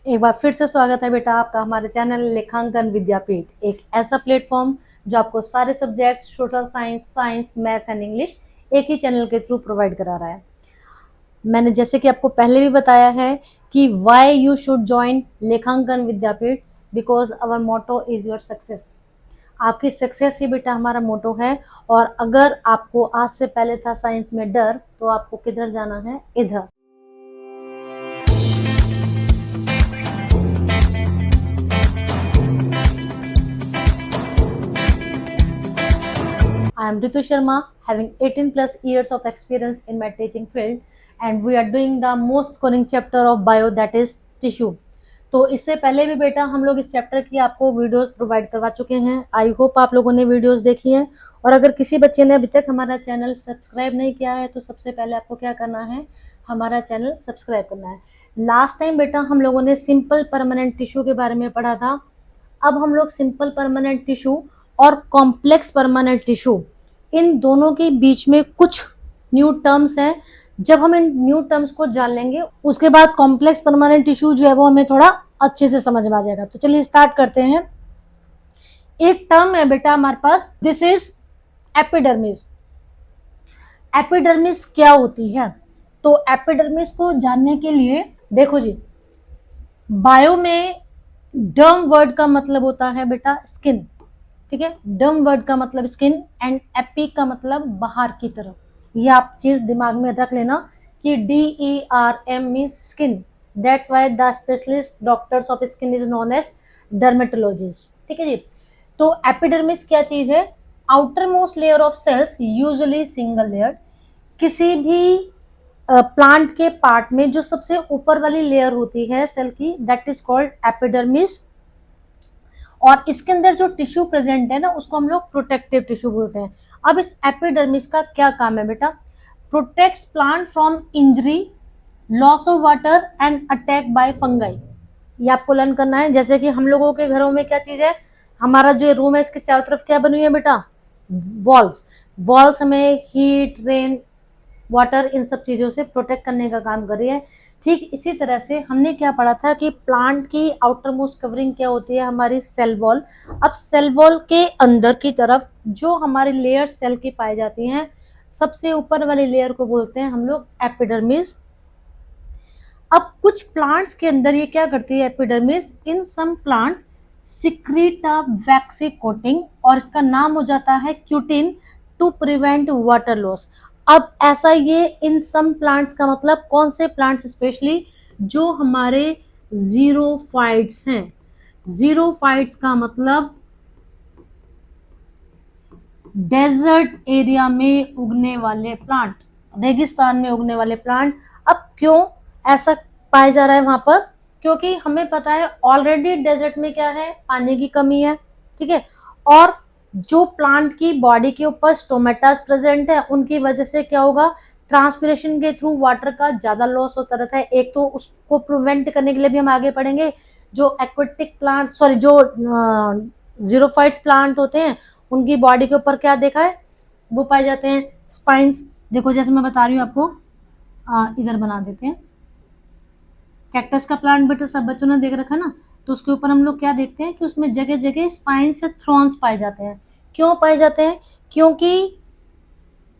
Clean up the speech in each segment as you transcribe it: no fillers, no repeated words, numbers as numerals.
एक बार फिर से स्वागत है बेटा आपका हमारे चैनल लेखांकन विद्यापीठ, एक ऐसा प्लेटफॉर्म जो आपको सारे subject social science, maths and English एक ही चैनल के थ्रू प्रोवाइड करा रहा है। मैंने जैसे कि आपको पहले भी बताया है कि वाई यू शुड ज्वाइन लेखांकन विद्यापीठ, because our motto is your success. आपकी सक्सेस ही बेटा हमारा मोटो है। और अगर आपको आज से पहले था साइंस में डर, तो आपको किधर जाना है? इधर। I am Ritu Sharma, having 18 plus years of experience in my teaching field, and we are doing the most scoring chapter of bio, that is tissue. तो इससे पहले भी बेटा हम लोग इस चैप्टर की आपको वीडियोस प्रोवाइड करवा चुके हैं। आई होप आप लोगों ने वीडियोस देखी हैं। और अगर किसी बच्चे ने अभी तक हमारा चैनल सब्सक्राइब नहीं किया है, तो सबसे पहले आपको क्या करना है? हमारा चैनल सब्सक्राइब करना है। लास्ट टाइम बेटा हम लोगों ने सिंपल परमानेंट टिश्यू के बारे में पढ़ा था। अब हम लोग सिंपल परमानेंट टिश्यू और कॉम्प्लेक्स परमानेंट टिश्यू, इन दोनों के बीच में कुछ न्यू टर्म्स हैं। जब हम इन न्यू टर्म्स को जान लेंगे, उसके बाद कॉम्प्लेक्स परमानेंट टिश्यू जो है वो हमें थोड़ा अच्छे से समझ में आ जाएगा। तो चलिए स्टार्ट करते हैं। एक टर्म है बेटा हमारे पास, दिस इज एपिडर्मिस। एपिडर्मिस क्या होती है? तो एपिडर्मिस को जानने के लिए देखो जी, बायो में डर्म वर्ड का मतलब होता है बेटा स्किन, ठीक है। डर्म वर्ड का मतलब स्किन एंड एपी का मतलब बाहर की तरफ। ये आप चीज दिमाग में रख लेना कि DERM means skin, that's why the specialist doctors of skin is known as dermatologist, ठीक है जी। तो एपिडर्मिस क्या चीज है? Outer most layer of cells, usually single layer. किसी भी प्लांट के पार्ट में जो सबसे ऊपर वाली लेयर होती है सेल की, दैट इज कॉल्ड एपिडर्मिस। और इसके अंदर जो टिश्यू प्रेजेंट है ना, उसको हम लोग प्रोटेक्टिव टिश्यू बोलते हैं। अब इस एपिडर्मिस का क्या काम है बेटा? Protects plant from injury, loss of water and attack by fungi. ये आपको लर्न करना है। जैसे कि हम लोगों के घरों में क्या चीज है, हमारा जो रूम है इसके चारों तरफ क्या बनी हुई है बेटा? वॉल्स। वॉल्स हमें हीट, रेन, वाटर, इन सब चीजों से प्रोटेक्ट करने का काम कर रही है। ठीक इसी तरह से हमने क्या पढ़ा था कि प्लांट की आउटर मोस्ट कवरिंग क्या होती है? हमारी सेल वॉल। अब सेल वॉल के अंदर की तरफ जो हमारी लेयर सेल की पाई जाती हैं, सबसे ऊपर वाली लेयर को बोलते हैं हम लोग एपिडर्मिस। अब कुछ प्लांट्स के अंदर ये क्या करती है epidermis? In some plants secrete a waxy coating, और इसका नाम हो जाता है cutin, to prevent water loss. अब ऐसा ये इन सम प्लांट्स का मतलब कौन से प्लांट्स? स्पेशली जो हमारे जीरोफाइट्स हैं। जीरोफाइट्स का मतलब डेजर्ट एरिया में उगने वाले प्लांट, रेगिस्तान में उगने वाले प्लांट। अब क्यों ऐसा पाया जा रहा है वहां पर? क्योंकि हमें पता है ऑलरेडी डेजर्ट में क्या है? पानी की कमी है, ठीक है। और जो प्लांट की बॉडी के ऊपर स्टोमेटास प्रेजेंट है, उनकी वजह से क्या होगा? ट्रांसपिरेशन के थ्रू वाटर का ज्यादा लॉस होता रहता है। एक तो उसको प्रिवेंट करने के लिए भी हम आगे पढ़ेंगे, जो एक्वेटिक प्लांट, सॉरी, जो जीरोफाइट्स प्लांट होते हैं, उनकी बॉडी के ऊपर क्या देखा है? वो पाए जाते हैं स्पाइंस। देखो जैसे मैं बता रही हूँ आपको, इधर बना देते हैं। कैक्टस का प्लांट बेटा सब बच्चों ने देख रखा ना, तो उसके ऊपर हम लोग क्या देखते हैं कि उसमें जगह जगह स्पाइंस या थ्रॉन्स पाए जाते हैं। क्यों पाए जाते हैं? क्योंकि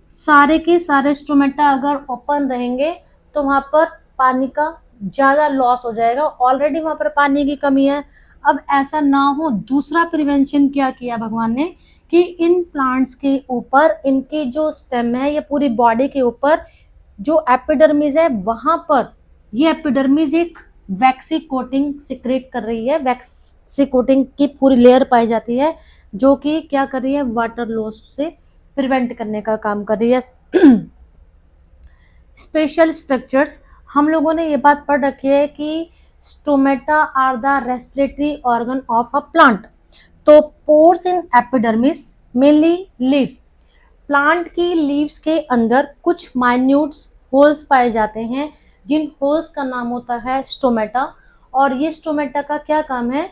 सारे के सारे स्टोमेटा अगर ओपन रहेंगे तो वहां पर पानी का ज्यादा लॉस हो जाएगा। ऑलरेडी वहां पर पानी की कमी है। अब ऐसा ना हो, दूसरा प्रिवेंशन क्या किया भगवान ने कि इन प्लांट्स के ऊपर, इनकी जो स्टेम है या पूरी बॉडी के ऊपर जो एपिडर्मिस है, वहां पर ये एपिडर्मिस एक वैक्सी कोटिंग सिक्रेट कर रही है। वैक्सी कोटिंग की पूरी लेयर पाई जाती है, जो कि क्या कर रही है? वाटर लॉस से प्रिवेंट करने का काम कर रही है। स्पेशल स्ट्रक्चर्स, हम लोगों ने ये बात पढ़ रखी है कि stomata are the respiratory organ of a plant. तो pores in epidermis mainly leaves, plant की लीव्स के अंदर कुछ माइन्यूट्स होल्स पाए जाते हैं, जिन होल्स का नाम होता है स्टोमेटा। और ये स्टोमेटा का क्या काम है?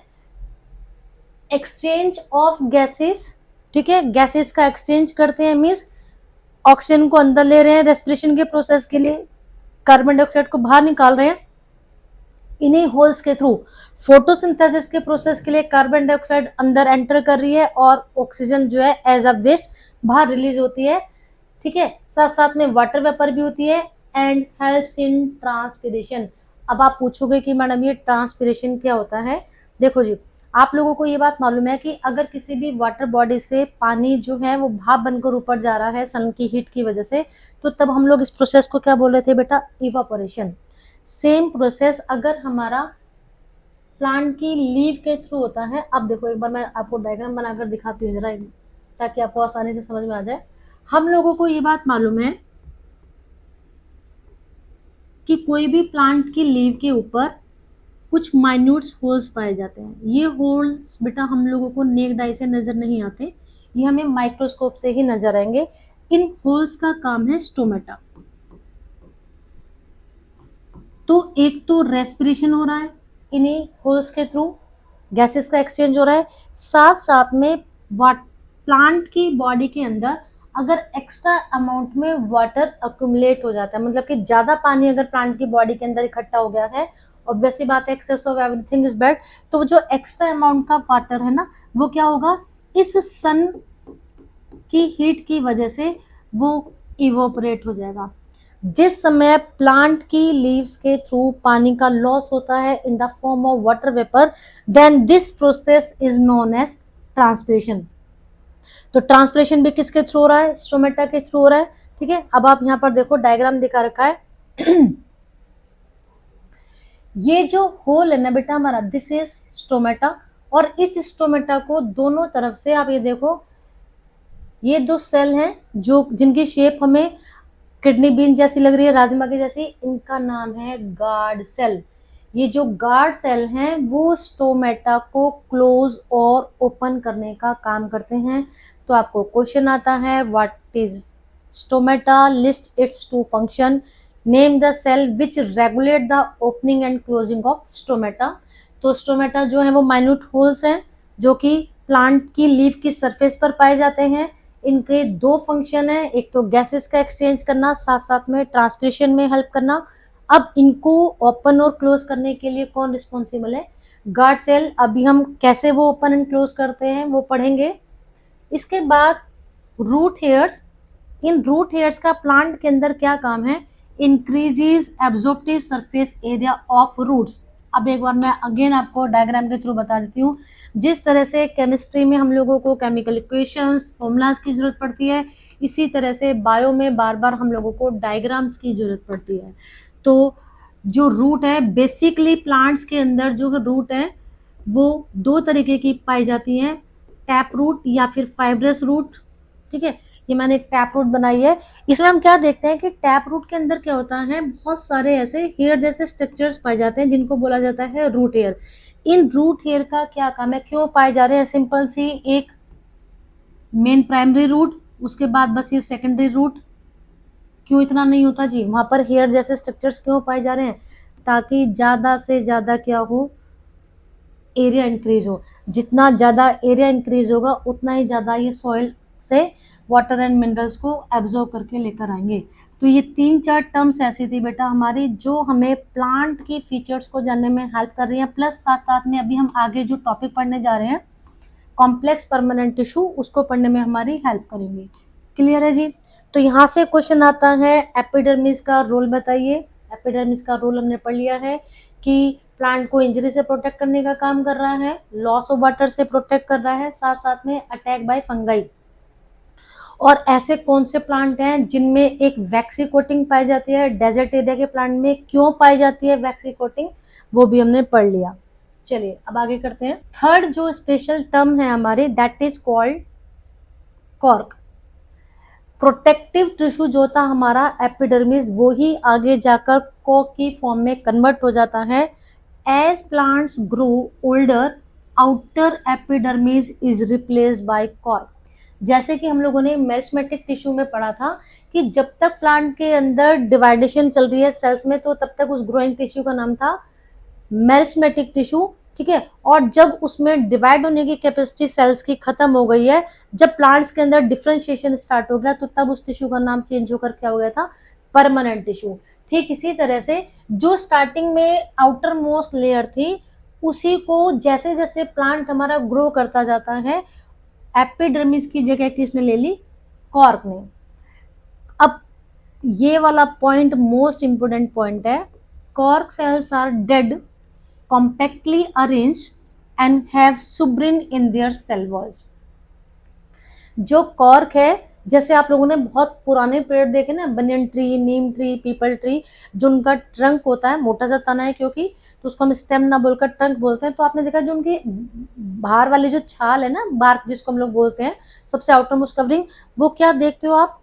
एक्सचेंज ऑफ गैसेस, ठीक है। गैसेस का एक्सचेंज करते हैं, मीन्स ऑक्सीजन को अंदर ले रहे हैं रेस्पिरेशन के प्रोसेस के लिए, कार्बन डाइऑक्साइड को बाहर निकाल रहे हैं। इन्हीं होल्स के थ्रू फोटोसिंथेसिस के प्रोसेस के लिए कार्बन डाइऑक्साइड अंदर एंटर कर रही है और ऑक्सीजन जो है एज अ वेस्ट बाहर रिलीज होती है, ठीक है। साथ साथ में वाटर वेपर भी होती है एंड हेल्प्स इन ट्रांसपिरेशन। अब आप पूछोगे कि मैडम ये ट्रांसपिरेशन क्या होता है। देखो जी, आप लोगों को ये बात मालूम है कि अगर किसी भी वाटर बॉडी से पानी जो है वो भाप बनकर ऊपर जा रहा है सन की हीट की वजह से, तो तब हम लोग इस प्रोसेस को क्या बोल रहे थे बेटा, इवापोरेशन। सेम प्रोसेस अगर हमारा प्लांट की लीव के थ्रू होता है। अब देखो एक बार मैं आपको डायग्राम बनाकर दिखाती हूँ जरा, ताकि आपको आसानी से समझ में आ जाए। हम लोगों को ये बात मालूम है कि कोई भी प्लांट की लीव के ऊपर कुछ माइन्यूट्स होल्स पाए जाते हैं। ये होल्स बेटा हम लोगों को नेक्ड आई से नजर नहीं आते, ये हमें माइक्रोस्कोप से ही नजर आएंगे। इन होल्स का काम है स्टोमेटा। तो एक तो रेस्पिरेशन हो रहा है इन्हीं होल्स के थ्रू, गैसेस का एक्सचेंज हो रहा है, साथ साथ में प्लांट की बॉडी के अंदर अगर एक्स्ट्रा अमाउंट में वाटर अक्यूमुलेट हो जाता है, मतलब कि ज्यादा पानी अगर प्लांट की बॉडी के अंदर इकट्ठा हो गया है, ऑब्वियसली बात है excess of everything is bad, तो जो एक्स्ट्रा अमाउंट का वाटर है ना वो क्या होगा, इस सन की हीट की वजह से वो इवोपरेट हो जाएगा। जिस समय प्लांट की लीव्स के थ्रू पानी का लॉस होता है in the form of water vapour, then this process is known as transpiration. तो ट्रांसपिरेशन भी किसके थ्रू हो रहा है, स्टोमेटा के थ्रू हो रहा है, ठीक है। अब आप यहाँ पर देखो डायग्राम दिखा रखा है ये जो होल है ना बेटा हमारा, दिस इज स्टोमेटा, और इस स्टोमेटा को दोनों तरफ से आप ये देखो, ये दो सेल हैं जो जिनकी शेप हमें किडनी बीन जैसी लग रही है, राजमा की जैसी, इनका नाम है गार्ड सेल। ये जो गार्ड सेल हैं वो स्टोमेटा को क्लोज और ओपन करने का काम करते हैं। तो आपको क्वेश्चन आता है what is stomata, list its two function, name the cell which regulate the opening and closing of stomata. तो स्टोमेटा जो है वो माइन्यूट होल्स हैं जो कि प्लांट की लीफ की सरफेस पर पाए जाते हैं। इनके दो फंक्शन है, एक तो गैसेस का एक्सचेंज करना, साथ साथ में ट्रांसपिरेशन में हेल्प करना। अब इनको ओपन और क्लोज करने के लिए कौन रिस्पॉन्सिबल है, गार्ड सेल। अभी हम कैसे वो ओपन एंड क्लोज करते हैं वो पढ़ेंगे। इसके बाद root hairs, in root hairs का प्लांट के अंदर क्या काम है, increases absorptive surface area of roots. अब एक बार मैं अगेन आपको डायग्राम के थ्रू बता देती हूँ। जिस तरह से केमिस्ट्री में हम लोगों को केमिकल इक्वेशंस फॉर्मूलाज की जरूरत पड़ती है, इसी तरह से बायो में बार बार हम लोगों को डायग्राम्स की जरूरत पड़ती है। तो जो रूट है, बेसिकली प्लांट्स के अंदर जो रूट है वो दो तरीके की पाई जाती हैं, टैप रूट या फिर फाइब्रस रूट, ठीक है। ये मैंने एक टैप रूट बनाई है। इसमें हम क्या देखते हैं कि टैप रूट के अंदर क्या होता है, बहुत सारे ऐसे हेयर जैसे स्ट्रक्चर्स पाए जाते हैं जिनको बोला जाता है रूट हेयर। इन रूट हेयर का क्या काम है, क्यों पाए जा रहे हैं, सिंपल सी एक मेन प्राइमरी रूट, उसके बाद बस ये सेकेंडरी रूट। क्यों इतना नहीं होता जी, वहां पर हेयर जैसे स्ट्रक्चर्स क्यों पाए जा रहे हैं, ताकि ज्यादा से ज्यादा क्या हो, एरिया इंक्रीज हो। जितना ज़्यादा एरिया इंक्रीज होगा उतना ही ज़्यादा ये सॉइल से वाटर एंड मिनरल्स को एब्जॉर्ब करके लेकर आएंगे। तो ये 3-4 टर्म्स ऐसी थी बेटा हमारी जो हमें प्लांट की फीचर्स को जानने में हेल्प कर रही हैं, प्लस साथ साथ में अभी हम आगे जो टॉपिक पढ़ने जा रहे हैं कॉम्प्लेक्स परमानेंट टिश्यू, उसको पढ़ने में हमारी हेल्प करेंगे। क्लियर है जी। तो यहाँ से क्वेश्चन आता है एपिडर्मिस का रोल बताइए। एपिडर्मिस का रोल हमने पढ़ लिया है कि प्लांट को इंजरी से प्रोटेक्ट करने का काम कर रहा है, लॉस ऑफ वाटर से प्रोटेक्ट कर रहा है, साथ साथ में अटैक बाय फंगाई। और ऐसे कौन से प्लांट हैं जिनमें एक वैक्सी कोटिंग पाई जाती है, डेजर्ट एरिया के प्लांट में क्यों पाई जाती है वैक्सी कोटिंग, वो भी हमने पढ़ लिया। चलिए अब आगे करते हैं। थर्ड जो स्पेशल टर्म है हमारी, that is called cork. Protective tissue जो था हमारा एपिडर्मिस, वो ही आगे जाकर कॉर्क की फॉर्म में कन्वर्ट हो जाता है। As plants grow older, outer epidermis is replaced by cork. जैसे कि हम लोगों ने मेरिस्मेटिक टिश्यू में पढ़ा था कि जब तक प्लांट के अंदर डिवाइडेशन चल रही है सेल्स में, तो तब तक उस ग्रोइंग टिश्यू का नाम था मेरिस्मेटिक टिश्यू, ठीक है। और जब उसमें डिवाइड होने की कैपेसिटी सेल्स की खत्म हो गई है, जब प्लांट्स के अंदर डिफरेंशिएशन स्टार्ट हो गया, तो तब उस टिश्यू का नाम चेंज होकर क्या हो गया था, परमानेंट टिश्यू। ठीक इसी तरह से जो स्टार्टिंग में आउटर मोस्ट लेयर थी, उसी को जैसे जैसे प्लांट हमारा ग्रो करता जाता है, एपिडर्मिस की जगह किसने ले ली? कॉर्क ने। अब ये वाला पॉइंट मोस्ट इंपोर्टेंट पॉइंट है। Cork cells are dead, compactly arranged and have suberin in their cell walls. जो कॉर्क है, जैसे आप लोगों ने बहुत पुराने पेड़ देखे ना, बनियन ट्री, नीम ट्री, पीपल ट्री, जो उनका ट्रंक होता है मोटा सा तना है क्योंकि, तो उसको हम स्टेम ना बोलकर ट्रंक बोलते हैं। तो आपने देखा जो उनकी बाहर वाली जो छाल है ना, बार्क जिसको हम लोग बोलते हैं, सबसे आउटर मोस्ट कवरिंग, वो क्या देखते हो आप?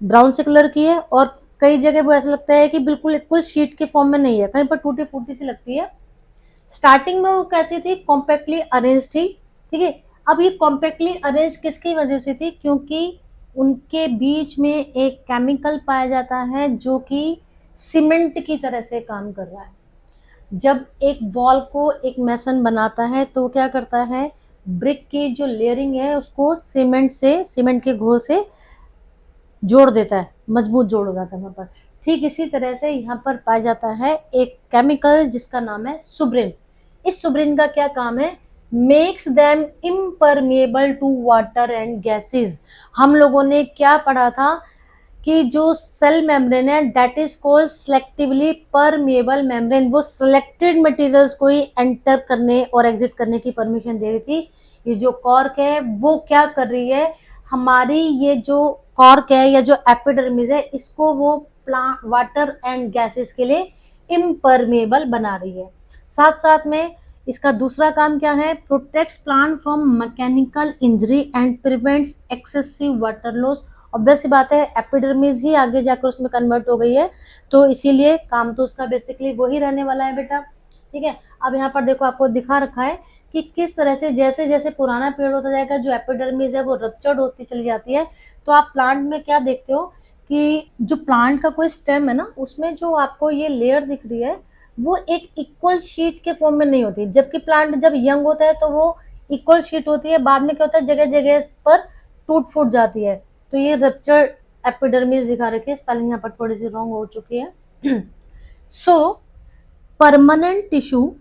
ब्राउन से कलर की है, और कई जगह वो ऐसा लगता है कि बिल्कुल शीट के फॉर्म में नहीं है, कहीं पर टूटी फूटी सी लगती है। स्टार्टिंग में वो कैसी थी? कॉम्पैक्टली अरेंज थी, ठीक है। अब ये कॉम्पैक्टली अरेंज किसकी वजह से थी? क्योंकि उनके बीच में एक केमिकल पाया जाता है जो कि सीमेंट की तरह से काम कर रहा है। जब एक वॉल को एक मेसन बनाता है तो क्या करता है? ब्रिक की जो लेयरिंग है उसको सीमेंट के घोल से जोड़ देता है, मजबूत जोड़ हो जाता है वहां पर। ठीक इसी तरह से यहाँ पर पाया जाता है एक केमिकल जिसका नाम है सुब्रिन। इस सुब्रिन का क्या काम है? Makes them impermeable to water and gases. हम लोगों ने क्या पढ़ा था कि जो सेल मेम्ब्रेन है that is called selectively permeable membrane. वो सिलेक्टेड मटेरियल्स को ही एंटर करने और एग्जिट करने की परमिशन दे रही थी। ये जो कॉर्क है वो क्या कर रही है? हमारी ये जो कॉर्क है या जो एपिडर्मिस है, इसको वो प्लांट वाटर एंड गैसेस के लिए इम्परमेबल बना रही है। साथ साथ में इसका दूसरा काम क्या है? Protects plant from mechanical injury and prevents excessive water loss. Obvious सी बात है, एपिडर्मिस ही आगे जाकर उसमें कन्वर्ट हो गई है, तो इसीलिए काम तो उसका बेसिकली वही रहने वाला है बेटा, ठीक है। अब यहाँ पर देखो आपको दिखा रखा है कि किस तरह से जैसे जैसे पुराना पेड़ होता जाएगा, जो एपिडर्मिस है वो रप्चर्ड होती चली जाती है। तो आप प्लांट में क्या देखते हो कि जो प्लांट का कोई स्टेम है ना, उसमें जो आपको ये लेयर दिख रही है वो एक इक्वल शीट के फॉर्म में नहीं होती। जबकि प्लांट जब यंग होता है तो वो इक्वल शीट होती है, बाद में क्या होता है जगह जगह पर टूट फूट जाती है। तो ये रप्चर्ड एपिडर्मिस दिखा रखी है, स्पेलिंग यहाँ पर थोड़ी सी रॉन्ग हो चुकी है। सो permanent tissue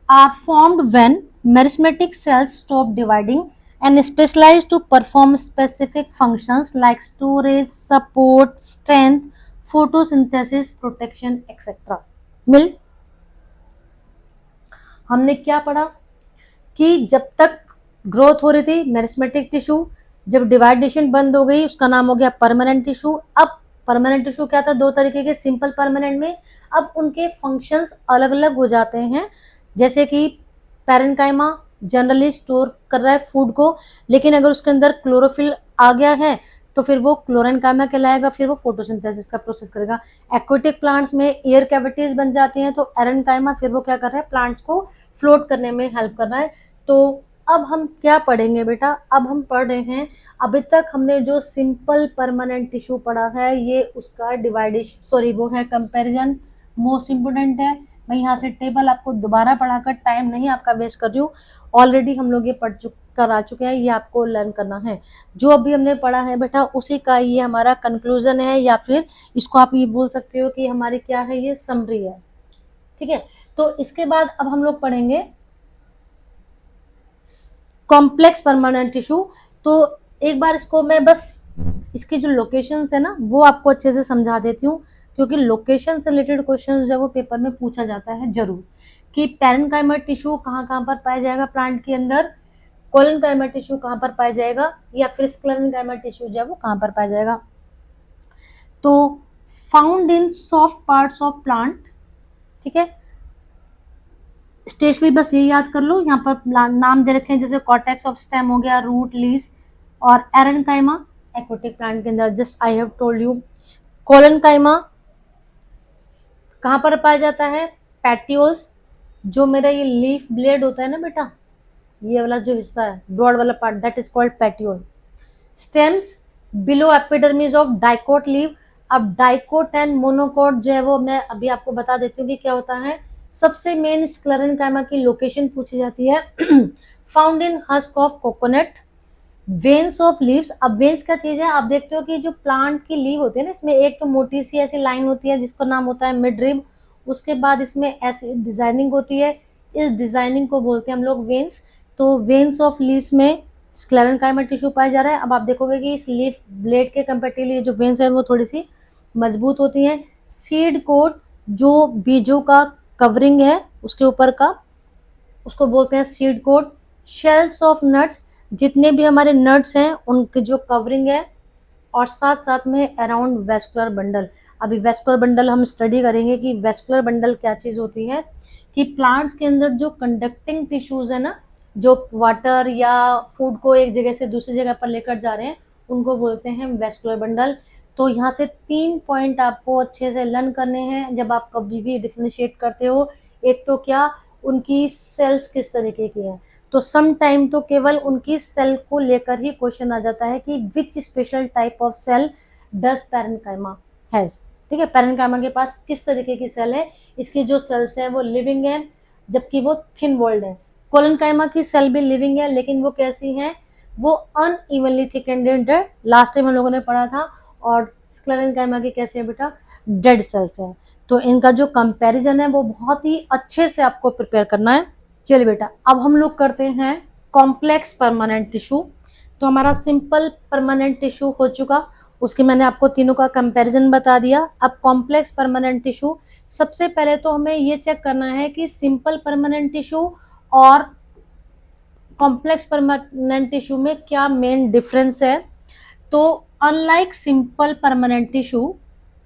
are formed when meristematic cells stop dividing and specialize to perform specific functions like storage, support, strength, photosynthesis, protection, etc. मिल हमने क्या पढ़ा कि जब तक ग्रोथ हो रही थी मेरिस्मेटिक टिश्यू, जब डिवाइडेशन बंद हो गई उसका नाम हो गया परमानेंट टिश्यू। अब परमानेंट टिश्यू क्या था? दो तरीके के, सिंपल परमानेंट में अब उनके फंक्शंस अलग अलग हो जाते हैं। जैसे कि पैरेन्काइमा जनरली स्टोर कर रहा है फूड को, लेकिन अगर उसके अंदर क्लोरोफिल आ गया है तो फिर वो क्लोरेनकाइमा कहलाएगा, फिर वो फोटोसिंथेसिस का प्रोसेस करेगा। एक्वेटिक प्लांट्स में एयर कैविटीज बन जाती हैं तो एरेनकाइमा फिर वो क्या कर रहा है? प्लांट्स को फ्लोट करने में हेल्प कर रहा है। तो अब हम क्या पढ़ेंगे बेटा? अब हम पढ़ रहे हैं, अभी तक हमने जो सिंपल परमानेंट टिश्यू पढ़ा है ये उसका डिवाइडेशन वो है कंपैरिजन, मोस्ट इंपोर्टेंट है। मैं यहाँ से टेबल आपको दोबारा पढ़ाकर टाइम नहीं आपका वेस्ट कर रही हूँ, ऑलरेडी हम लोग ये करा चुके हैं, ये आपको लर्न करना है। जो अभी हमने पढ़ा है बेटा उसी का ये हमारा कंक्लूजन है, या फिर इसको आप ये बोल सकते हो कि हमारी क्या है, ये समरी है, ठीक है। तो इसके बाद अब हम लोग पढ़ेंगे कॉम्प्लेक्स परमानेंट टिश्यू। तो एक बार इसको मैं बस इसकी जो लोकेशंस है ना वो आपको अच्छे से समझा देती हूँ, क्योंकि लोकेशन से रिलेटेड क्वेश्चन जो वो पेपर में पूछा जाता है जरूर, कि पैरेन्काइमर टिश्यू कहाँ कहाँ पर पाया जाएगा प्लांट के अंदर, कोलेनकाइमर टिश्यू कहाँ पर पाया जाएगा, या फिर स्क्लेरेनकाइमर टिश्यू जो है वो कहाँ पर पाया जाएगा। तो found in soft parts of plant, ठीक है। स्पेशली बस ये याद कर लो, यहाँ पर नाम दे रखे हैं जैसे कॉर्टेक्स ऑफ स्टेम हो गया, रूट, लीव्स, और एरेनकाइमा एक्वेटिक प्लांट के अंदर, just I have told you. Collenchyma कहाँ पर पाया जाता है? पैटियोल्स, जो मेरा ये लीफ ब्लेड होता है ना बेटा, ये वाला जो हिस्सा है ब्रॉड वाला part, that is called petiole. Stems below epidermis of dicot leave. अब डाइकोट एंड मोनोकोट जो है वो मैं अभी आपको बता देती हूँ कि क्या होता है। सबसे मेन स्क्लेरेनकाइमा की लोकेशन पूछी जाती है, found in husk of coconut, veins of leaves. अब वेन्स क्या चीज है, आप देखते हो कि जो प्लांट की लीव होती है ना, इसमें एक तो मोटी सी ऐसी लाइन होती है जिसका नाम होता है मिड रिब, उसके बाद इसमें ऐसी डिजाइनिंग होती है, इस डिजाइनिंग को बोलते हैं हम लोग वेन्स। तो वेन्स ऑफ लीव्स में स्क्लेरेंकाइमा टिश्यू पाया जा रहा है। अब आप देखोगे कि इस लीफ ब्लेड के कंपेरेटिवली जो वेन्स है वो थोड़ी सी मजबूत होती हैं। सीड कोट, जो बीजों का कवरिंग है उसके ऊपर का, उसको बोलते हैं seed coat. Shells of nuts, जितने भी हमारे नट्स हैं उनकी जो कवरिंग है, और साथ साथ में अराउंड वेस्कुलर बंडल। अभी वेस्कुलर बंडल हम स्टडी करेंगे कि वेस्कुलर बंडल क्या चीज होती है, कि प्लांट्स के अंदर जो कंडक्टिंग टिश्यूज है ना, जो वाटर या फूड को एक जगह से दूसरी जगह पर लेकर जा रहे हैं, उनको बोलते हैं वेस्कुलर बंडल। तो यहाँ से 3 पॉइंट आपको अच्छे से लर्न करने हैं जब आप कभी भी डिफरेंशिएट करते हो। एक तो क्या, उनकी सेल्स किस तरीके की है, तो सम टाइम तो केवल उनकी सेल को लेकर ही क्वेश्चन आ जाता है कि which special type of cell does parenchyma has. ठीक है, पैरेन्काइमा के पास किस तरीके की सेल है, इसकी जो सेल्स है वो लिविंग है जबकि वो थिन वॉल्ड है। कोलेनकाइमा की सेल भी लिविंग है लेकिन वो कैसी है, वो अनइवनली थिकेंड है, लास्ट टाइम हम लोगों ने पढ़ा था। और स्क्लेरेनकाइमा की कैसी है बेटा, डेड सेल्स है। तो इनका जो कंपैरिजन है वो बहुत ही अच्छे से आपको प्रिपेयर करना है। चलिए बेटा, अब हम लोग करते हैं कॉम्प्लेक्स परमानेंट टिश्यू। तो हमारा सिंपल परमानेंट टिश्यू हो चुका, उसके मैंने आपको तीनों का कंपैरिजन बता दिया। अब कॉम्प्लेक्स परमानेंट टिश्यू, सबसे पहले तो हमें ये चेक करना है कि सिंपल परमानेंट टिश्यू और कॉम्प्लेक्स परमानेंट टिश्यू में क्या मेन डिफरेंस है। तो अनलाइक सिंपल परमानेंट टिश्यू,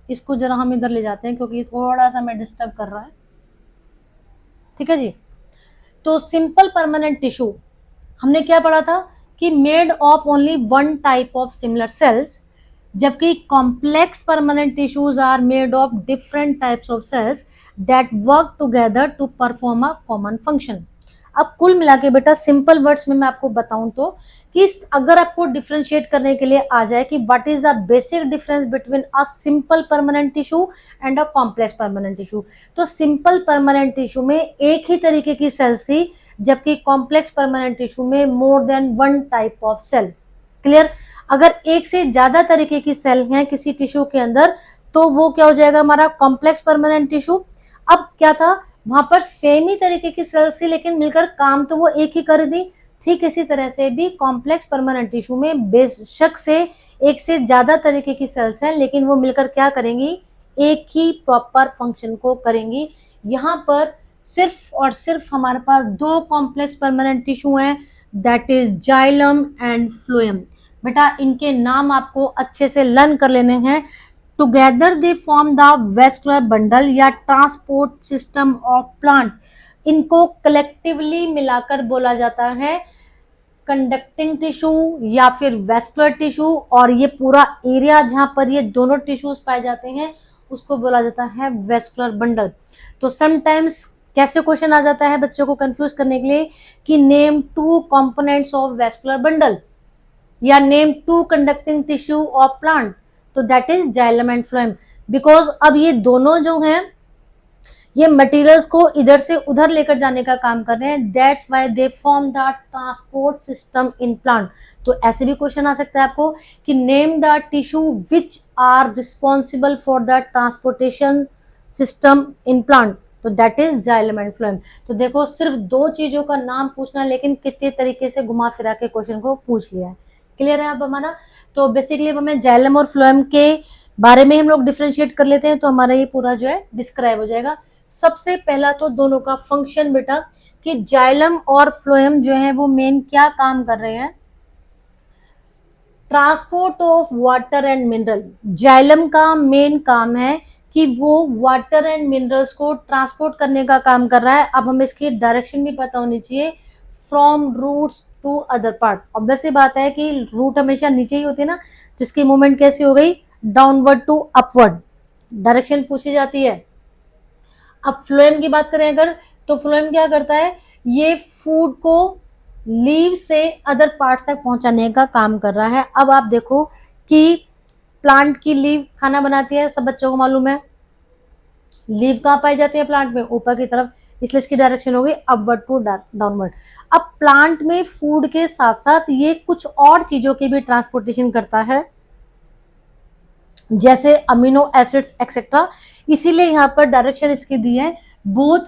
इसको जरा हम इधर ले जाते हैं क्योंकि थोड़ा सा मैं डिस्टर्ब कर रहा है। ठीक है जी, तो सिंपल परमानेंट टिश्यू हमने क्या पढ़ा था कि made of only one type of similar cells, जबकि complex permanent tissues are made of different types of cells that work together to perform a common function. अब कुल मिला के बेटा सिंपल वर्ड्स में मैं आपको बताऊं तो, कि अगर आपको डिफरेंशिएट करने के लिए आ जाए कि what is the basic difference between a simple permanent tissue and a complex permanent tissue, तो सिंपल परमानेंट टिश्यू में एक ही तरीके की सेल्स थी, जबकि कॉम्प्लेक्स परमानेंट टिश्यू में more than one type of cell. Clear, अगर एक से ज्यादा तरीके की सेल हैं किसी टिश्यू के अंदर तो वो क्या हो जाएगा हमारा कॉम्प्लेक्स परमानेंट टिश्यू। अब क्या था, वहां पर सेम ही तरीके की सेल्स थी लेकिन मिलकर काम तो वो एक ही कर दी। ठीक इसी तरह से भी कॉम्प्लेक्स परमानेंट टिश्यू में बेशक से एक से ज्यादा तरीके की सेल्स हैं लेकिन वो मिलकर क्या करेंगी, एक ही प्रॉपर फंक्शन को करेंगी। यहाँ पर सिर्फ और सिर्फ हमारे पास दो कॉम्प्लेक्स परमानेंट टिश्यू हैं, that is xylem and phloem. बेटा इनके नाम आपको अच्छे से लर्न कर लेने हैं। Together they form the vascular bundle या ट्रांसपोर्ट सिस्टम ऑफ प्लांट। इनको कलेक्टिवली मिलाकर बोला जाता है कंडक्टिंग टिश्यू या फिर वेस्कुलर टिश्यू, और ये पूरा एरिया जहां पर ये दोनों टिश्यूज पाए जाते हैं उसको बोला जाता है वेस्कुलर बंडल। तो समटाइम्स कैसे क्वेश्चन आ जाता है बच्चों को कंफ्यूज करने के लिए कि name two components of vascular bundle या name two conducting tissue of plant, तो that is xylem and phloem. Because अब ये दोनों जो हैं ये मटेरियल्स को इधर से उधर लेकर जाने का काम कर रहे हैं, that's why they form the transport system in plant. तो ऐसे भी क्वेश्चन आ सकता है आपको कि name the tissue which are responsible for the transportation system in plant, तो that is xylem and phloem. तो देखो सिर्फ दो चीजों का नाम पूछना लेकिन कितने तरीके से घुमा फिरा के क्वेश्चन को पूछ लिया है। क्लियर है अब हमारा। तो बेसिकली अब हमें जाइलम और फ्लोएम के बारे में हम लोग डिफरेंशिएट कर लेते हैं तो हमारा ये पूरा जो है डिस्क्राइब हो जाएगा। सबसे पहला तो दोनों का फंक्शन बेटा, कि जाइलम और फ्लोएम जो है वो मेन क्या काम कर रहे हैं, transport of water and mineral. Xylem का मेन काम है कि वो वाटर एंड मिनरल्स को ट्रांसपोर्ट करने का काम कर रहा है। अब हमें इसकी डायरेक्शन भी पता होनी चाहिए, from roots to other part. Obvious सी बात है कि रूट हमेशा नीचे ही होती है ना, जिसकी मूवमेंट कैसी हो गई, डाउनवर्ड टू अपवर्ड डायरेक्शन पूछी जाती है। अब फ्लोएम की बात करें अगर, तो फ्लोएम क्या करता है, ये फूड को लीव से अदर पार्ट्स तक पहुंचाने का काम कर रहा है। अब आप देखो कि प्लांट की लीव खाना बनाती है, सब बच्चों को मालूम है। लीव कहाँ पाई जाती है प्लांट में, ऊपर की तरफ, इसलिए इसकी डायरेक्शन होगी अपवर्ड टू डाउनवर्ड। अब प्लांट में फूड के साथ साथ ये कुछ और चीजों की भी ट्रांसपोर्टेशन करता है, जैसे अमीनो एसिड्स एक्सेट्रा। इसीलिए यहाँ पर डायरेक्शन इसकी दी है both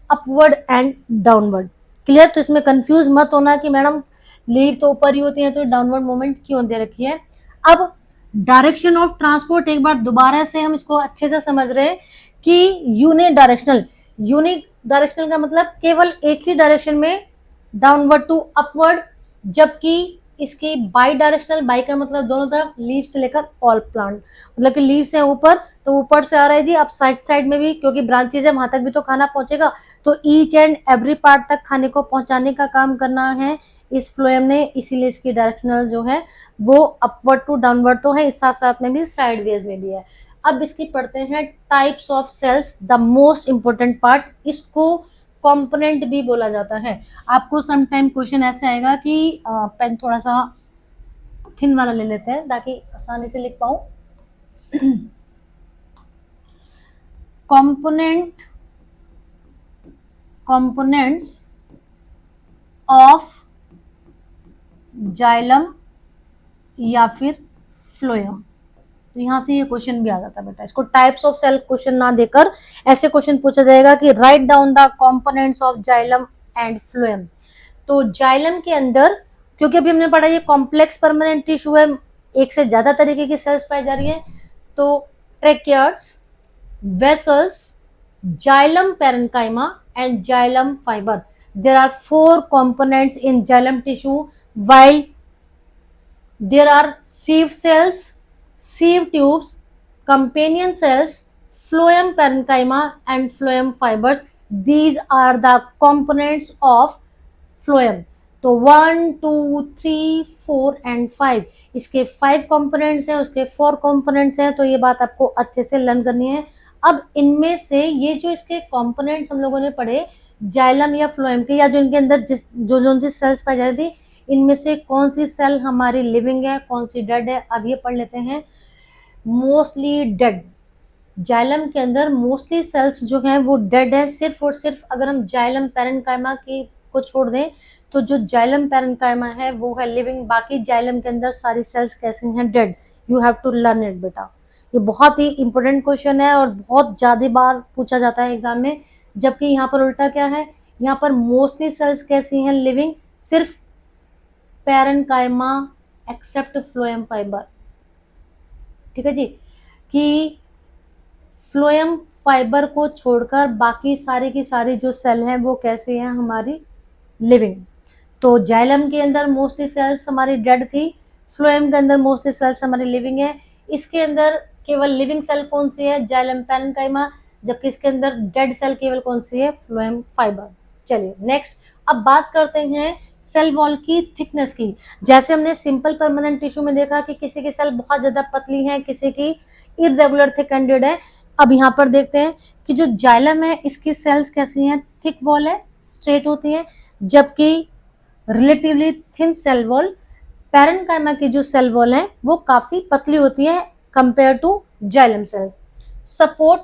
upward and downward. Clear? तो इसमें कंफ्यूज मत होना कि मैडम लीव तो ऊपर ही होती है तो डाउनवर्ड मूवमेंट क्यों दे रखी है। अब डायरेक्शन ऑफ ट्रांसपोर्ट एक बार दोबारा से हम इसको अच्छे से समझ रहे हैं कि यूनिडायरेक्शनल। यूनिडायरेक्शनल का मतलब केवल एक ही डायरेक्शन में, डाउनवर्ड टू अपवर्ड, जबकि इसकी बाई डायरेक्शनल, बाई का मतलब दोनों तरफ, लीव से लेकर ऑल प्लांट, मतलब कि लीव से ऊपर तो ऊपर से आ रहा है जी, अब साइड साइड में भी क्योंकि ब्रांचेज है वहां तक भी तो खाना पहुंचेगा, तो ईच एंड एवरी पार्ट तक खाने को पहुंचाने का काम करना है इस फ्लोएम ने, इसीलिए इसकी डायरेक्शनल जो है वो अपवर्ड टू डाउनवर्ड तो है, इस साथ साथ में भी साइडवेज में भी है। अब इसकी पढ़ते हैं types of cells, the most important part, इसको कंपोनेंट भी बोला जाता है। आपको सम टाइम क्वेश्चन ऐसे आएगा कि पेन थोड़ा सा थिन वाला ले लेते हैं ताकि आसानी से लिख पाऊं। कंपोनेंट्स ऑफ जाइलम या फिर फ्लोएम, तो यहां से ये क्वेश्चन भी आ जाता है बेटा। इसको टाइप्स ऑफ सेल क्वेश्चन ना देकर ऐसे क्वेश्चन पूछा जाएगा कि write down the components of xylem and phloem. तो जाइलम के अंदर, क्योंकि अभी हमने पढ़ा ये कॉम्प्लेक्स परमानेंट टिश्यू है, एक से ज्यादा तरीके की सेल्स पाई जा रही है, तो tracheids, vessels, xylem parenchyma and xylem fiber, there are 4 components in xylem tissue, while there are sieve cells, sieve tubes, companion cells, phloem parenchyma and phloem fibers. These are the components of phloem. तो 1 2 3 4 and 5 इसके 5 components हैं, उसके 4 components हैं, तो ये बात आपको अच्छे से लर्न करनी है। अब इनमें से ये जो इसके कंपोनेंट्स हम लोगों ने पढ़े जाइलम या फ्लोएम के, या जो इनके अंदर जो सी सेल्स पाई जा रही थी, इनमें से कौन सी सेल हमारी लिविंग है, कौन सी डेड है, अब ये पढ़ लेते हैं। मोस्टली डेड, जाइलम के अंदर मोस्टली सेल्स जो हैं वो डेड है, सिर्फ और सिर्फ अगर हम जाइलम पैरेन्काइमा की को छोड़ दें तो जो जाइलम पैरेन्काइमा है वो है लिविंग, बाकी जाइलम के अंदर सारी सेल्स कैसी हैं, dead. You have to learn it बेटा, ये बहुत ही इंपॉर्टेंट क्वेश्चन है और बहुत ज्यादा बार पूछा जाता है एग्जाम में। जबकि यहाँ पर उल्टा क्या है, यहाँ पर मोस्टली सेल्स कैसी हैं, लिविंग, सिर्फ पैरेन्काइमा एक्सेप्ट फ्लोएम फाइबर। ठीक है जी, कि फ्लोएम फाइबर को छोड़कर बाकी सारी की सारी जो सेल हैं वो कैसे हैं, हमारी लिविंग। तो जाइलम के अंदर मोस्टली सेल्स हमारी डेड थी, फ्लोएम के अंदर मोस्टली सेल्स हमारी लिविंग है। इसके अंदर केवल लिविंग सेल कौन सी है, जाइलम पैरेन्काइमा, जबकि इसके अंदर डेड सेल केवल कौन सी है, फ्लोएम फाइबर। चलिए नेक्स्ट, अब बात करते हैं सेल वॉल की थिकनेस की। जैसे हमने सिंपल परमानेंट टिश्यू में देखा कि किसी की सेल बहुत ज्यादा पतली है, किसी की इरेगुलर थिक एंडेड है। अब यहाँ पर देखते हैं कि जो जाइलम है इसकी सेल्स कैसी हैं, थिक वॉल है, स्ट्रेट होती है, जबकि relatively thin cell wall parenchyma की जो सेल वॉल है वो काफी पतली होती है compare to xylem cells. Support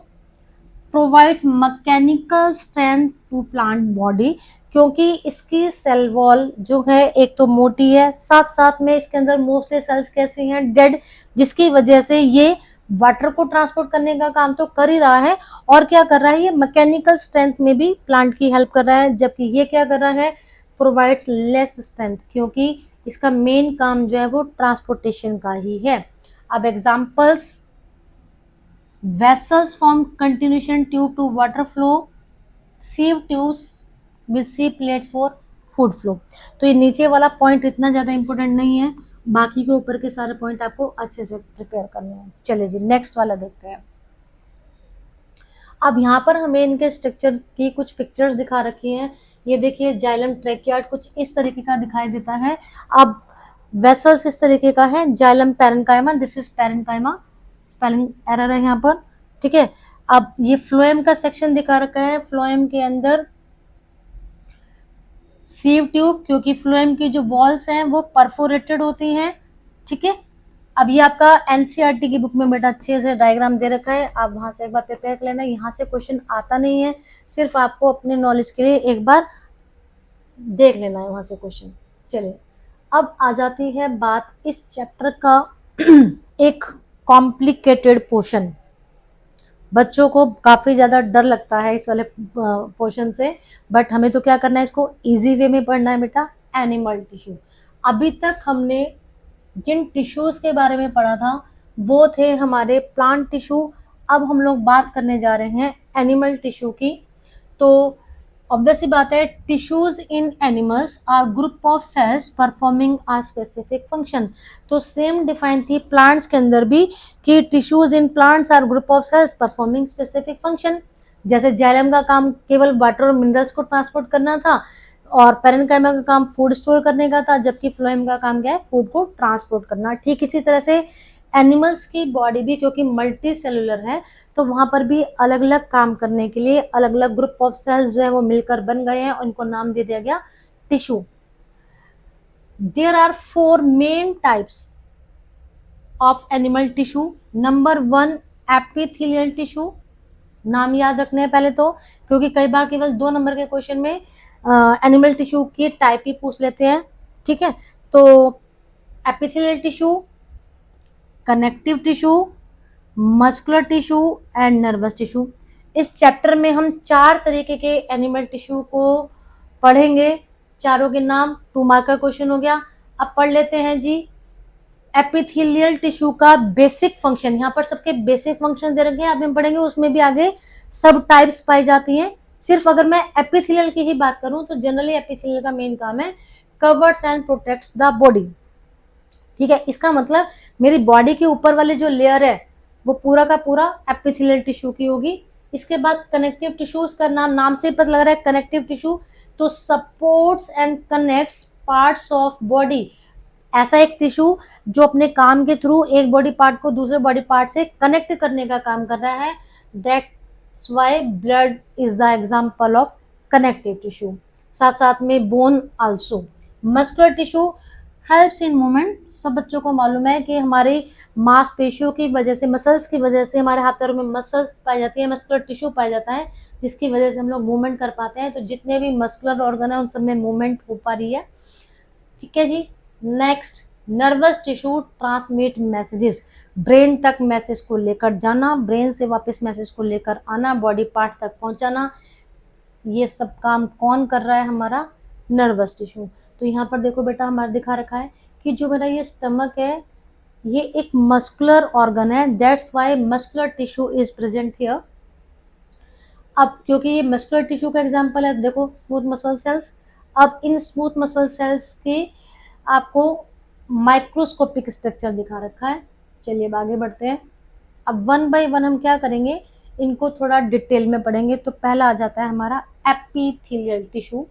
provides mechanical strength to plant body, क्योंकि इसकी सेल वॉल जो है एक तो मोटी है, साथ साथ में इसके अंदर मोस्टली सेल्स कैसी हैं, डेड, जिसकी वजह से ये वाटर को ट्रांसपोर्ट करने का काम तो कर ही रहा है और क्या कर रहा है, ये मैकेनिकल स्ट्रेंथ में भी प्लांट की हेल्प कर रहा है। जबकि ये क्या कर रहा है, प्रोवाइड्स लेस स्ट्रेंथ, क्योंकि इसका मेन काम जो है वो ट्रांसपोर्टेशन का ही है। अब examples, vessels form continuation tube to water flow, sieve tubes with sieve plates for food flow। तो ये नीचे वाला पॉइंट इतना ज्यादा इंपॉर्टेंट नहीं है, बाकी के ऊपर के सारे पॉइंट आपको अच्छे से प्रिपेयर करने हैं। चलिए जी नेक्स्ट वाला देखते हैं। अब यहाँ पर हमें इनके स्ट्रक्चर की कुछ पिक्चर्स दिखा रखी हैं। ये देखिए जाइलम ट्रेकियार्ड कुछ इस तरीके का दिखाई देता है। अब वेसल्स इस तरीके का है, xylem parenchyma, this is parenchyma, spelling error है यहाँ पर, ठीक है। अब ये फ्लोएम का सेक्शन दिखा रखा है, फ्लोएम के अंदर सीव ट्यूब, क्योंकि फ्लोएम की जो वॉल्स हैं वो परफोरेटेड होती हैं, ठीक है। अब ये आपका एनसीईआरटी की बुक में बेटा अच्छे से डायग्राम दे रखा है, आप वहां से एक बार प्रिपेयर कर लेना। यहाँ से क्वेश्चन आता नहीं है, सिर्फ आपको अपने नॉलेज के लिए एक बार देख लेना है वहां से क्वेश्चन। चलिए अब आ जाती है बात इस चैप्टर का एक कॉम्प्लिकेटेड पोर्शन। बच्चों को काफी ज्यादा डर लगता है इस वाले पोर्शन से, बट हमें तो क्या करना है, इसको इजी वे में पढ़ना है बेटा। Animal tissue. अभी तक हमने जिन टिश्यूज के बारे में पढ़ा था वो थे हमारे प्लांट टिश्यू। अब हम लोग बात करने जा रहे हैं एनिमल टिश्यू की। तो ऑब्वियसली बात है, tissues in animals are group of cells performing a specific function. तो सेम डिफाइन थी प्लांट्स के अंदर भी कि tissues in plants are group of cells performing specific function. जैसे जाइलम का काम केवल वाटर और मिनरल्स को ट्रांसपोर्ट करना था और पेरेन्काइमा का काम फूड स्टोर करने का था, जबकि फ्लोएम का काम क्या है, फूड को ट्रांसपोर्ट करना। ठीक इसी तरह से एनिमल्स की बॉडी भी क्योंकि मल्टी सेलुलर है तो वहां पर भी अलग अलग काम करने के लिए अलग अलग ग्रुप ऑफ सेल्स जो है वो मिलकर बन गए हैं और इनको नाम दे दिया गया tissue. There are 4 main types of animal tissue. Number 1 epithelial tissue. नाम याद रखने हैं पहले तो, क्योंकि कई बार केवल 2 नंबर के क्वेश्चन में एनिमल टिश्यू की टाइप ही पूछ लेते हैं। ठीक है, तो epithelial tissue, connective tissue, muscular tissue and nervous tissue. इस चैप्टर में हम 4 तरीके के एनिमल टिश्यू को पढ़ेंगे। चारों के नाम 2 मार्कर क्वेश्चन हो गया। अब पढ़ लेते हैं जी एपिथेलियल टिश्यू का बेसिक फंक्शन। यहाँ पर सबके बेसिक फंक्शन दे रखे हैं, अब हम पढ़ेंगे उसमें भी आगे सब टाइप्स पाई जाती हैं। सिर्फ अगर मैं एपिथेलियल की ही बात करूं तो जनरली एपिथेलियल का मेन काम है covers and protects the body. ठीक है, इसका मतलब मेरी बॉडी के ऊपर वाली जो लेयर है वो पूरा का पूरा एपिथेलियल टिश्यू की होगी। इसके बाद कनेक्टिव टिश्यूज का नाम से पता लग रहा है कनेक्टिव टिश्यू, तो supports and connects parts of body. ऐसा एक टिश्यू जो अपने काम के थ्रू एक बॉडी पार्ट को दूसरे बॉडी पार्ट से कनेक्ट करने का काम कर रहा है। That's why blood is the example of connective tissue. साथ साथ में bone also. Muscular tissue helps in movement. सब बच्चों को मालूम है कि हमारी मांसपेशियों की वजह से, मसल्स की वजह से हमारे हाथ पैरों में मसल्स पाई जाती है, मस्कुलर टिश्यू पाया जाता है, जिसकी वजह से हम लोग मूवमेंट कर पाते हैं। तो जितने भी मस्कुलर ऑर्गन है उन सब में मूवमेंट हो पा रही है। ठीक है जी। Next, nervous tissue transmit messages. Brain तक मैसेज को लेकर जाना, ब्रेन से वापस मैसेज को लेकर आना, बॉडी पार्ट तक पहुंचाना, ये सब काम कौन कर रहा है, हमारा नर्वस टिश्यू। तो यहाँ पर देखो बेटा हमारा दिखा रखा है कि जो मेरा ये स्टमक है ये एक मस्कुलर ऑर्गन है, that's why muscular tissue is present here. अब क्योंकि ये मस्कुलर टिश्यू का एग्जांपल है, देखो स्मूथ मसल सेल्स। अब इन स्मूथ मसल सेल्स के आपको माइक्रोस्कोपिक स्ट्रक्चर दिखा रखा है। चलिए अब आगे बढ़ते हैं। अब 1 बाय 1 हम क्या करेंगे, इनको थोड़ा डिटेल में पढ़ेंगे। तो पहला आ जाता है हमारा एपिथेलियल टिश्यू।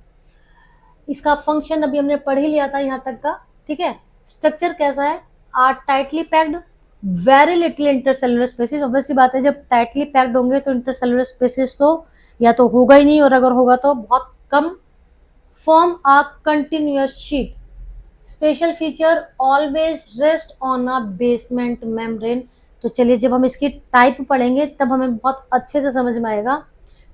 इसका फंक्शन अभी हमने पढ़ ही लिया था यहाँ तक का। ठीक है, स्ट्रक्चर कैसा है, are tightly packed, very little intercellular spaces. Obviously बात है, जब टाइटली पैक्ड होंगे तो इंटरसेलुलर स्पेसेस तो या तो होगा ही नहीं, और अगर होगा तो बहुत कम। Form a continuous sheet. Special feature always rest on a basement membrane. तो चलिए जब हम इसकी टाइप पढ़ेंगे तब हमें बहुत अच्छे से समझ में आएगा।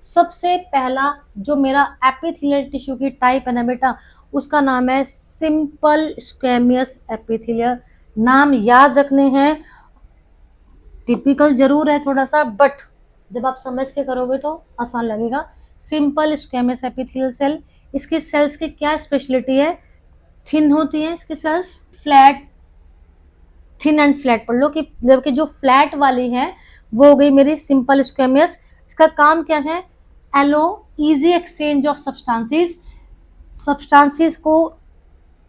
सबसे पहला जो मेरा एपिथेलियल टिश्यू की टाइप है ना बेटा, उसका नाम है सिंपल स्क्वेमियस एपिथेलियल। नाम याद रखने हैं, टिपिकल जरूर है थोड़ा सा, बट जब आप समझ के करोगे तो आसान लगेगा। Simple squamous epithelial cell. इसकी सेल्स की क्या स्पेशलिटी है, थिन होती है इसकी cells, flat, thin and flat पढ़ लो कि जबकि जो फ्लैट वाली है वो हो गई मेरी सिंपल स्क्वेमियस। इसका काम क्या है, allow easy exchange of substances. Substances को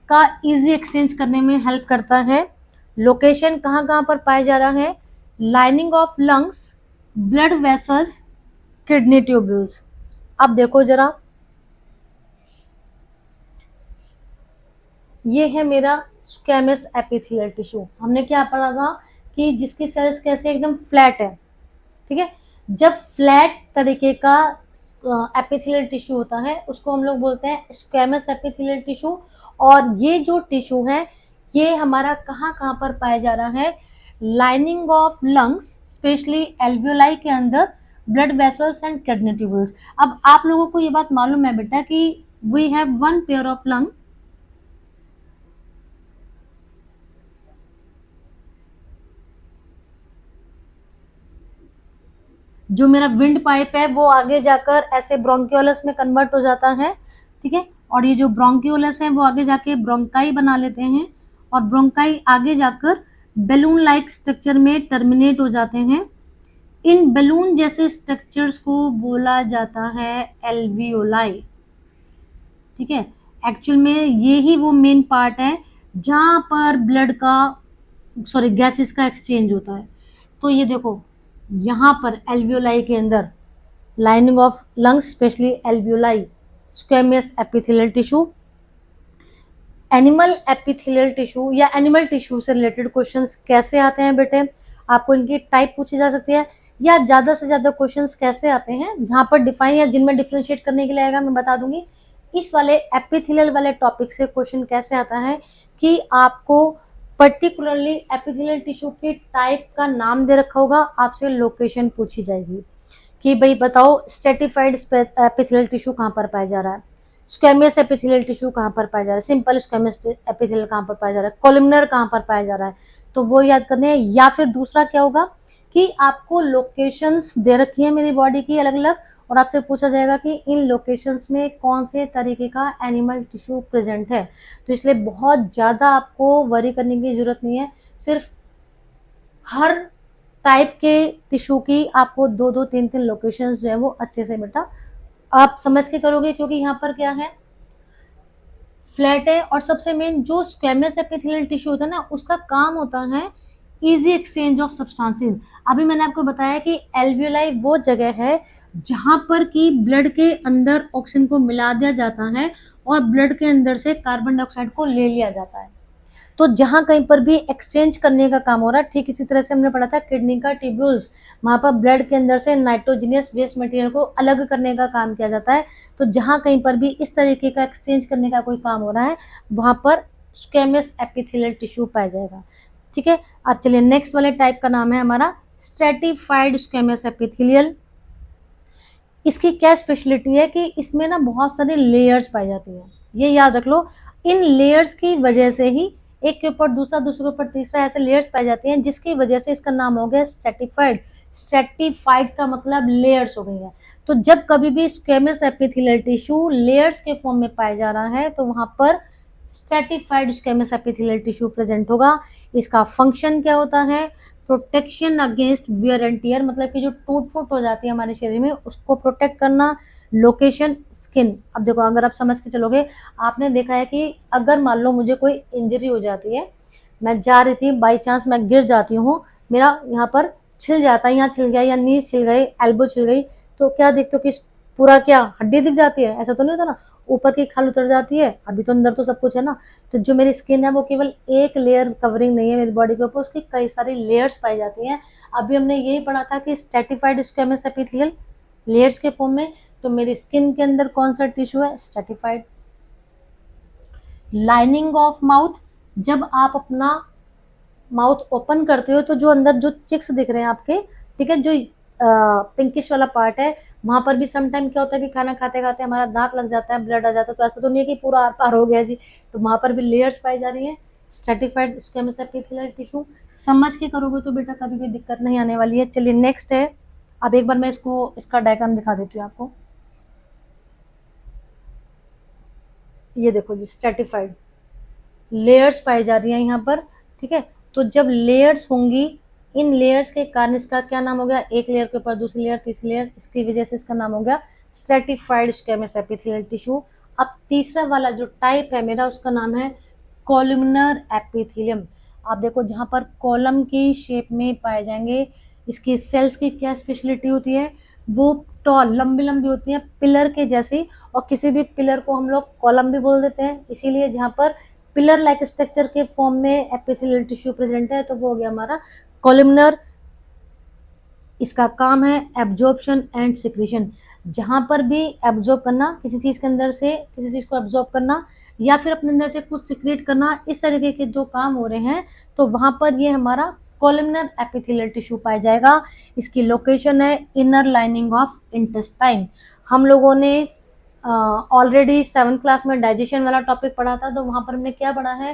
का इजी एक्सचेंज करने में हेल्प करता है। लोकेशन कहाँ कहाँ पर पाया जा रहा है, lining of lungs, blood vessels, kidney tubules. अब देखो जरा, ये है मेरा स्क्वेमस एपिथेलियल टिश्यू। हमने क्या पढ़ा था कि जिसकी सेल्स कैसे एकदम फ्लैट है। ठीक है, जब फ्लैट तरीके का एपिथेलियल टिश्यू होता है उसको हम लोग बोलते हैं स्क्वेमस एपिथेलियल टिश्यू। और ये जो टिश्यू है ये हमारा कहाँ कहाँ पर पाया जा रहा है, lining of lungs specially alveoli के अंदर, blood vessels and kidney tubules. अब आप लोगों को ये बात मालूम है बेटा कि we have one pair of lung, जो मेरा विंड पाइप है वो आगे जाकर ऐसे ब्रोंकियोलस में कन्वर्ट हो जाता है, ठीक है, और ये जो ब्रोंकियोलस है वो आगे जाके ब्रोंकाई बना लेते हैं, और ब्रोंकाई आगे जाकर बैलून लाइक स्ट्रक्चर में टर्मिनेट हो जाते हैं। इन बैलून जैसे स्ट्रक्चर्स को बोला जाता है एल्वियोलाई, ठीक है। एक्चुअल में ये ही वो मेन पार्ट है जहां पर ब्लड का, सॉरी, गैसेस का एक्सचेंज होता है। तो ये देखो यहाँ पर एल्वियोलाई के अंदर lining of lungs specially alveoli, squamous epithelial tissue, animal epithelial tissue या एनिमल टिश्यू से रिलेटेड क्वेश्चंस कैसे आते हैं बेटे, आपको इनकी टाइप पूछी जा सकती है, या ज्यादा से ज्यादा क्वेश्चंस कैसे आते हैं जहां पर डिफाइन या जिनमें डिफरेंशिएट करने के लिए आएगा मैं बता दूंगी। इस वाले एपिथेलियल वाले टॉपिक से क्वेश्चन कैसे आता है कि आपको पर्टिकुलरली एपिथेलियल टिश्यू की टाइप का नाम दे रखा होगा, आपसे लोकेशन पूछी जाएगी कि भाई बताओ स्ट्रेटिफाइड एपिथेलियल टिश्यू कहाँ पर पाया जा रहा है, स्क्वेमस एपिथेलियल टिश्यू कहाँ पर पाया जा रहा है, सिंपल स्क्वेमस एपिथेलियल कहाँ पर पाया जा रहा है, कॉलमनर कहाँ पर पाया जा रहा है, तो वो याद करने हैं। या फिर दूसरा क्या होगा कि आपको लोकेशंस दे रखी है मेरी बॉडी की अलग अलग, और आपसे पूछा जाएगा कि इन लोकेशंस में कौन से तरीके का एनिमल टिश्यू प्रेजेंट है। तो इसलिए बहुत ज़्यादा आपको वरी करने की जरूरत नहीं है, सिर्फ हर टाइप के टिश्यू की आपको दो दो तीन तीन लोकेशंस जो है वो अच्छे से बेटा आप समझ के करोगे, क्योंकि यहाँ पर क्या है, फ्लैट है, और सबसे मेन जो स्क्वेमस एपिथेलियल टिश्यू होता है ना उसका काम होता है इजी एक्सचेंज ऑफ सब्सटेंसेस। अभी मैंने आपको बताया कि एल्वियोलाई वो जगह है जहां पर कि ब्लड के अंदर ऑक्सीजन को मिला दिया जाता है और ब्लड के अंदर से कार्बन डाइऑक्साइड को ले लिया जाता है। तो जहां कहीं पर भी एक्सचेंज करने का काम हो रहा है, ठीक इसी तरह से हमने पढ़ा था किडनी का ट्यूब्यूल्स, वहां पर ब्लड के अंदर से नाइट्रोजनियस वेस्ट मटेरियल को अलग करने का काम किया जाता है। तो जहां कहीं पर भी इस तरीके का एक्सचेंज करने का कोई काम हो रहा है वहां पर स्क्वेमस एपिथेलियल टिश्यू पाया जाएगा, ठीक है। अब चलिए नेक्स्ट वाले टाइप का नाम है हमारा स्ट्रेटिफाइड स्क्वेमस एपिथेलियल। इसकी क्या स्पेशलिटी है कि इसमें ना बहुत सारी लेयर्स पाई जाती है, ये याद रख लो। इन लेयर्स की वजह से ही एक के ऊपर दूसरा, दूसरे के ऊपर तीसरा, ऐसे लेयर्स पाई जाती हैं जिसकी वजह से इसका नाम हो गया स्ट्रेटिफाइड। स्ट्रेटिफाइड का मतलब लेयर्स हो गई है। तो जब कभी भी स्क्वेमस एपिथेलियल टिश्यू लेयर्स के फॉर्म में पाया जा रहा है तो वहां पर stratified squamous epithelial tissue present होगा। इसका फंक्शन क्या होता है, protection against wear and tear, मतलब कि जो टूट फूट हो जाती है हमारे शरीर में उसको प्रोटेक्ट करना। लोकेशन स्किन, अब देखो अगर आप समझ के चलोगे, आपने देखा है कि अगर मान लो मुझे कोई इंजरी हो जाती है, मैं जा रही थी बाई चांस मैं गिर जाती हूँ, मेरा यहाँ पर छिल जाता है, यहाँ छिल गया या नी छिल गई, एल्बो छिल गई, तो क्या देखते हो कि पूरा क्या हड्डी दिख जाती है, ऐसा तो नहीं होता ना, ऊपर की खाल उतर जाती है, अभी तो अंदर तो सब कुछ है ना। तो जो मेरी स्किन है वो केवल एक लेयर कवरिंग नहीं है मेरी बॉडी के ऊपर, उसकी कई सारी लेयर्स पाई जाती हैं। अभी हमने यही पढ़ा था कि स्ट्रेटिफाइड स्क्वेमस एपिथेलियल लेयर्स के फॉर्म में, तो मेरी स्किन के अंदर कौन सा टिश्यू है, स्ट्रेटिफाइड। लाइनिंग ऑफ माउथ, जब आप अपना माउथ ओपन करते हो तो जो अंदर जो चिक्स दिख रहे हैं आपके, ठीक है, जो पिंकिश वाला पार्ट है, वहां पर भी सम टाइम क्या होता है कि खाना खाते खाते हमारा दांत लग जाता है, ब्लड आ जाता है, तो ऐसा तो नहीं है कि पूरा आर पार हो गया जी, तो वहां पर भी लेयर्स पाई जा रही है। स्ट्रेटिफाइड स्क्वेमस एपिथेलियल टिश्यू समझ के करोगे तो बेटा कभी कोई दिक्कत नहीं आने वाली है। चलिए नेक्स्ट है, अब एक बार मैं इसको इसका डायग्राम दिखा देती हूँ आपको। ये देखो जी, स्ट्रेटिफाइड लेयर्स पाई जा रही है यहाँ पर, ठीक है। तो जब लेयर्स होंगी, इन लेयर्स के कारण इसका क्या नाम हो गया, एक लेयर के ऊपर दूसरी लेयर, तीसरी लेयर, इसकी वजह से इसका नाम हो गया स्ट्रेटिफाइड स्क्वेमस एपिथेलियल टिश्यू। अब तीसरा वाला जो टाइप है मेरा उसका नाम है कॉलमनर एपिथेलियम। आप देखो जहां पर कॉलम की शेप में पाए जाएंगे, इसकी सेल्स की क्या स्पेशलिटी होती है, वो टॉल लंबी लंबी होती है पिलर के जैसी, और किसी भी पिलर को हम लोग कॉलम भी बोल देते हैं, इसीलिए जहां पर पिलर लाइक स्ट्रक्चर के फॉर्म में एपिथेलियल टिश्यू प्रेजेंट है तो वो हो गया हमारा कॉलमनर। इसका काम है एब्जॉर्प्शन एंड सिक्रीशन, जहां पर भी एब्जॉर्ब करना, किसी चीज के अंदर से किसी चीज को एब्जॉर्ब करना, या फिर अपने अंदर से कुछ सिक्रेट करना, इस तरीके के जो काम हो रहे हैं, तो वहां पर ये हमारा कॉलमनर एपिथेलियल टिश्यू पाया जाएगा। इसकी लोकेशन है इनर लाइनिंग ऑफ इंटेस्टाइन। हम लोगों ने ऑलरेडी 7th क्लास में डाइजेशन वाला टॉपिक पढ़ा था, तो वहां पर हमने क्या पढ़ा है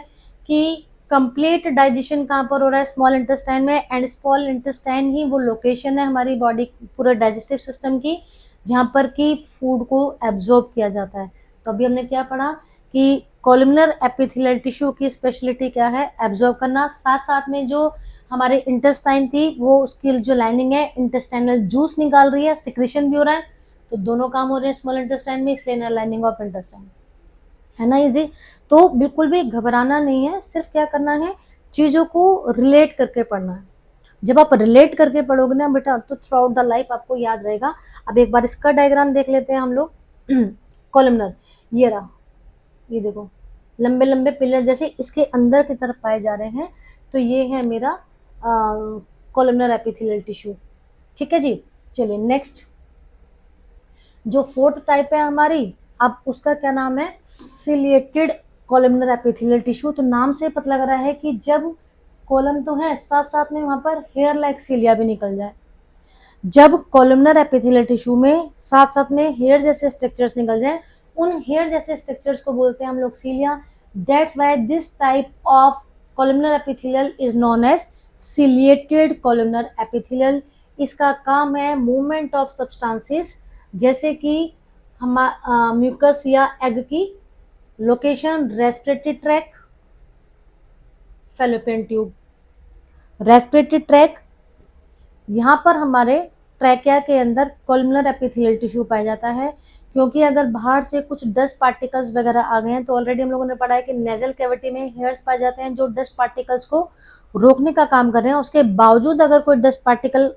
कि कंप्लीट डाइजेशन कहाँ पर हो रहा है, स्मॉल इंटेस्टाइन में, एंड स्मॉल इंटेस्टाइन ही वो लोकेशन है हमारी बॉडी पूरे डाइजेस्टिव सिस्टम की जहाँ पर कि फूड को एब्जॉर्ब किया जाता है। तो अभी हमने क्या पढ़ा कि कॉलमनर एपिथेलियल टिश्यू की स्पेशलिटी क्या है, एब्जॉर्ब करना। साथ साथ में जो हमारे इंटेस्टाइन थी वो उसकी जो लाइनिंग है इंटेस्टाइनल जूस निकाल रही है, सिक्रेशन भी हो रहा है, तो दोनों काम हो रहे हैं स्मॉल इंटेस्टाइन में, इसलिए इनर लाइनिंग ऑफ इंटेस्टाइन है ना इजी। तो बिल्कुल भी घबराना नहीं है, सिर्फ क्या करना है, चीजों को रिलेट करके पढ़ना है। जब आप रिलेट करके पढ़ोगे ना बेटा, तो थ्रू आउट द लाइफ आपको याद रहेगा। अब एक बार इसका डायग्राम देख लेते हैं हम लोग। कॉलमनर ये रहा, ये देखो लंबे लंबे पिलर जैसे इसके अंदर की तरफ पाए जा रहे हैं, तो ये है मेरा कॉलमनर एपिथेलियल टिश्यू। ठीक है जी। चलिए नेक्स्ट, जो फोर्थ टाइप है हमारी, अब उसका क्या नाम है, सिलिएटेड कॉलमनर एपिथेलियल टिश्यू। तो नाम से पता लग रहा है कि जब कॉलम तो है, साथ साथ में वहां पर हेयर लाइक सिलिया भी निकल जाए। जब कॉलमनर एपिथेलियल टिश्यू में साथ साथ में हेयर जैसे स्ट्रक्चर्स निकल जाए, उन हेयर जैसे स्ट्रक्चर्स को बोलते हैं हम लोग cilia. That's why this type of columnar epithelial is known as ciliated columnar epithelial. इसका काम है मूवमेंट ऑफ सब्सटेंसेस, जैसे कि हम म्यूकस या एग की location, respiratory tract, fallopian tube. Respiratory tract, यहाँ पर हमारे ट्रैकिया के अंदर कॉलमनर एपिथेलियल टिश्यू पाया जाता है, क्योंकि अगर बाहर से कुछ डस्ट पार्टिकल्स वगैरह आ गए हैं, तो ऑलरेडी हम लोगों ने पढ़ा है कि नेजल कैविटी में हेयर्स पाए जाते हैं जो डस्ट पार्टिकल्स को रोकने का काम कर रहे हैं। उसके बावजूद अगर कोई डस्ट पार्टिकल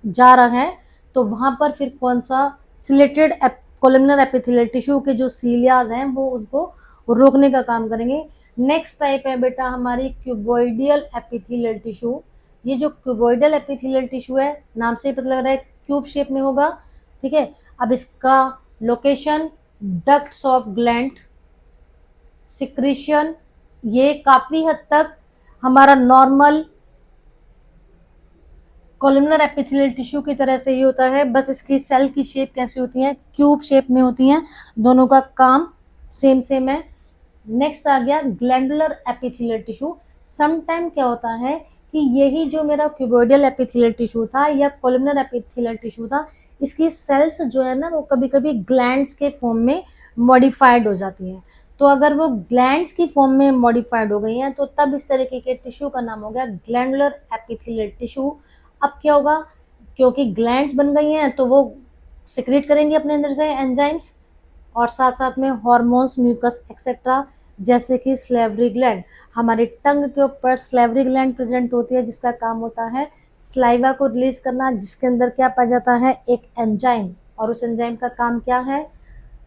जा रहा है, तो वहां पर फिर कौन सा सिलेटेड कॉलमनर एपिथेलियल टिश्यू के जो सीलियाज हैं वो उनको रोकने का काम करेंगे। नेक्स्ट टाइप है बेटा हमारी क्यूबॉइडियल एपिथेलियल टिश्यू। ये जो क्यूबॉइडल एपिथेलियल टिश्यू है, नाम से ही पता लग रहा है क्यूब शेप में होगा। ठीक है, अब इसका location ducts of gland, secretion, ये काफी हद तक हमारा नॉर्मल कॉलमनर एपिथेलियल टिश्यू की तरह से ही होता है, बस इसकी सेल की शेप कैसी होती है, क्यूब शेप में होती है। दोनों का काम सेम सेम है। नेक्स्ट आ गया ग्लैंडुलर एपिथेलियल टिश्यू। समटाइम क्या होता है कि यही जो मेरा क्यूबॉइडल एपिथेलियल टिश्यू था या कॉलमनर एपिथेलियल टिश्यू था, इसकी सेल्स जो है ना वो कभी कभी ग्लैंड्स के फॉर्म में मॉडिफाइड हो जाती हैं। तो अगर वो ग्लैंड्स की फॉर्म में मॉडिफाइड हो गई हैं, तो तब इस तरीके के टिश्यू का नाम हो गया ग्लैंडुलर एपिथेलियल टिश्यू। अब क्या होगा, क्योंकि ग्लैंड्स बन गई हैं तो वो सिक्रेट करेंगे अपने अंदर से एंजाइम्स, और साथ साथ में हार्मोन्स, म्यूकस एक्सेट्रा, जैसे कि स्लेवरी ग्लैंड। हमारी टंग के ऊपर स्लेवरी ग्लैंड प्रेजेंट होती है, जिसका काम होता है स्लाइवा को रिलीज करना, जिसके अंदर क्या पाया जाता है, एक एंजाइम, और उस एंजाइम का काम क्या है,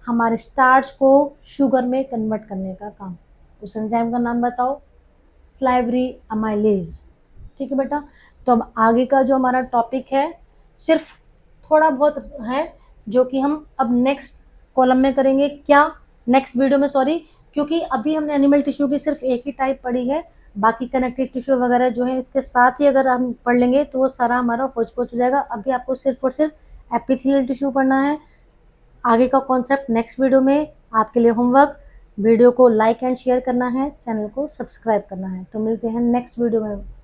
हमारे स्टार्च को शुगर में कन्वर्ट करने का काम। उस एंजाइम का नाम बताओ, स्लाइवरी अमाइलेज। ठीक है बेटा। तो अब आगे का जो हमारा टॉपिक है सिर्फ थोड़ा बहुत है, जो कि हम अब नेक्स्ट कॉलम में करेंगे, क्या नेक्स्ट वीडियो में, सॉरी, क्योंकि अभी हमने एनिमल टिश्यू की सिर्फ एक ही टाइप पढ़ी है, बाकी कनेक्टिव टिश्यू वगैरह जो है इसके साथ ही अगर हम पढ़ लेंगे तो वो सारा हमारा होच पोच हो जाएगा। अभी आपको सिर्फ और सिर्फ एपिथेलियल टिश्यू पढ़ना है। आगे का कॉन्सेप्ट नेक्स्ट वीडियो में। आपके लिए होमवर्क, वीडियो को लाइक एंड शेयर करना है, चैनल को सब्सक्राइब करना है। तो मिलते हैं नेक्स्ट वीडियो में।